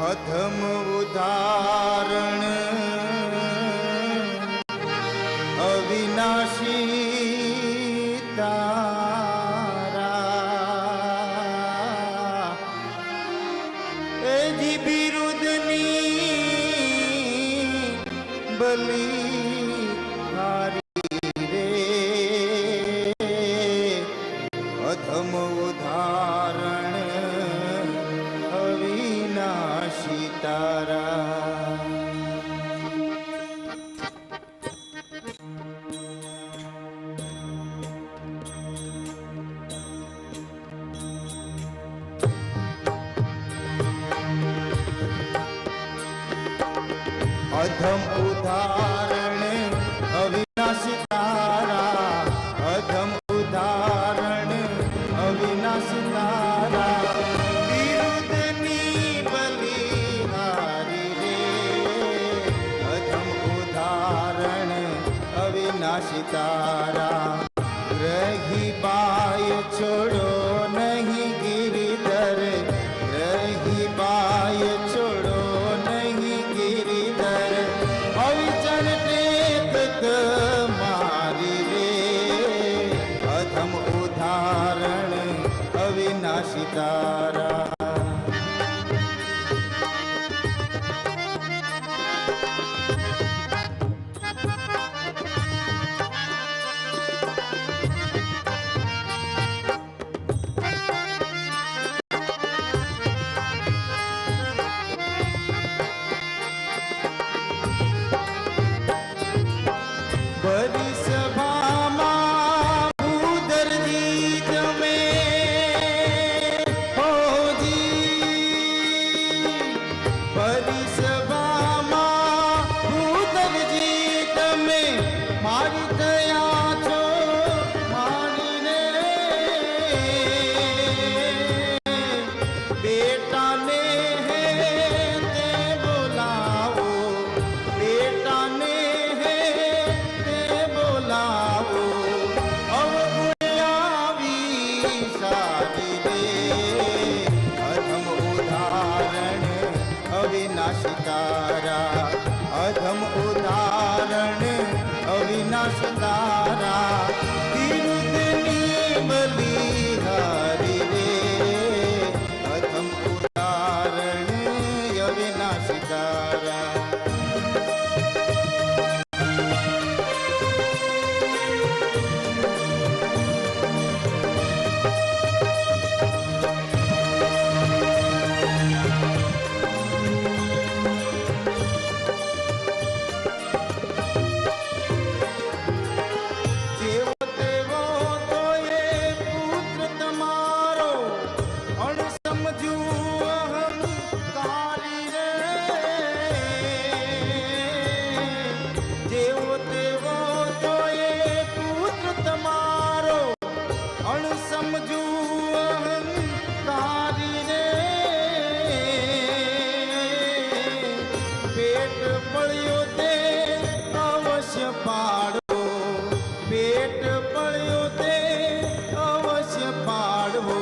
અધમ ઉદાહરણ અવિનાશી તારા એજી બિરુદની બલી હારી રે અધમ ઉદાહરણ અવિનાશી તારા અધમ ઉદાહરણ અવિનાશી તારા અધમ ઉદાહરણ અવિનાશી તારા બિરુદની બલિહારી રે અધમ ઉદાહરણ અવિનાશી તારા રહી બાય છોડો નહીં ગિરિધર રહી બાય છોડો નહીં ગિરિધર અવિચર ટેક મારી રે અધમ ઉદાહરણ અવિનાશી તારા ભરી સભામાં ભૂધરજી તમે હોજી ભરી સભામાં ભૂધરજી તમે મારી થયા છો મારીને બેટાને હે તે બોલાવો બેટાને બોલાવો અવગુણ આવી સારી રે અધમ ઉદાહરણ અવિનાશી તારા અધમ ઉદાહરણ અવિનાશી તારા બિરુદની બલિહારી રે અધમ ઉદાહરણ અવિનાશી તારા સમજુ અહંકારી રે પેટ પડ્યો તે અવશ્ય પાડવો પેટ પડ્યો તે અવશ્ય પાડવો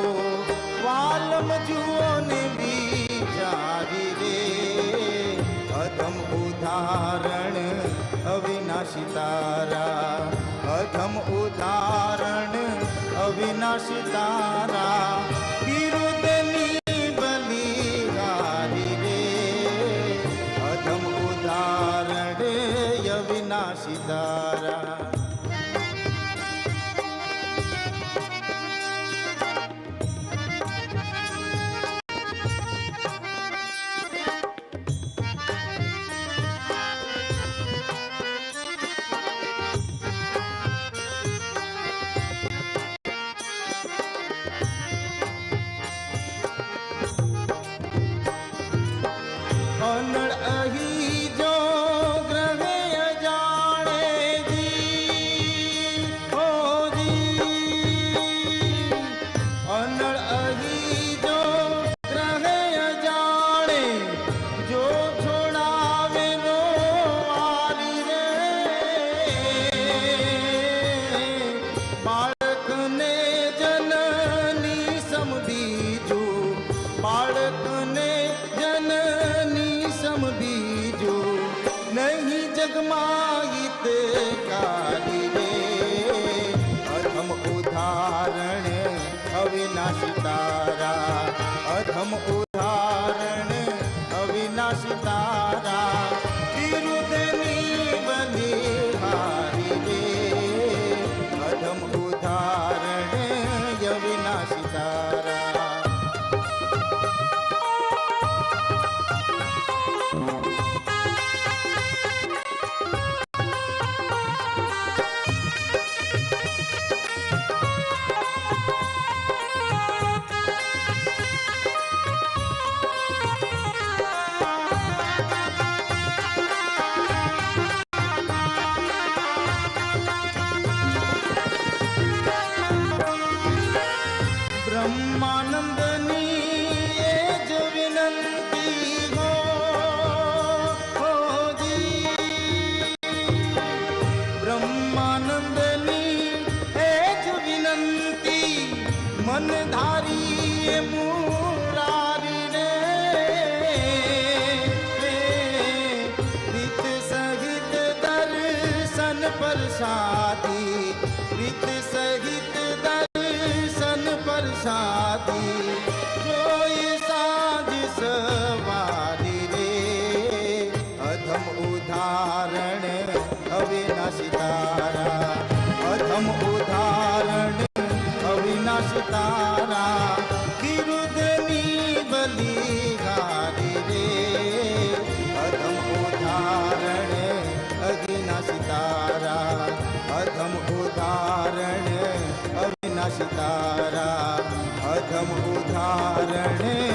વાલમ જુઓ ને વિચારી રે અધમ ઉદાહરણ અવિનાશી તારા અધમ ઉદાહરણ અવિનાશી તારા બિરુદની બલિહારી રે અધમ ઉદાહરણ અવિનાશી તારા અવિનાશી તારા અધમ ઉદાહરણ અવિનાશી તારા વિરુદ્ધની બલિહારી રે અધમ ઉદાહરણ અવિનાશી તારા બ્રહ્માનંદની એ જ વિનંતી હોજી બ્રહ્માનંદની એ જ વિનંતી મન ધારી એ મુરારી રે રીત સહિત દર્શન પ્રસાદી રીત સહિત પ્રસાદી જોઈ સાંજ સવારી રે અધમ ઉદાહરણ અવિનાશી તારા અધમ ઉદાહરણ અવિનાશી તારા વિરુદ્ધની બલિહારી રે અધમ ઉદાહરણ અવિનાશી તારા અધમ ઉદાહરણ અવિનાશી તારા અધમ ઉદાહરણ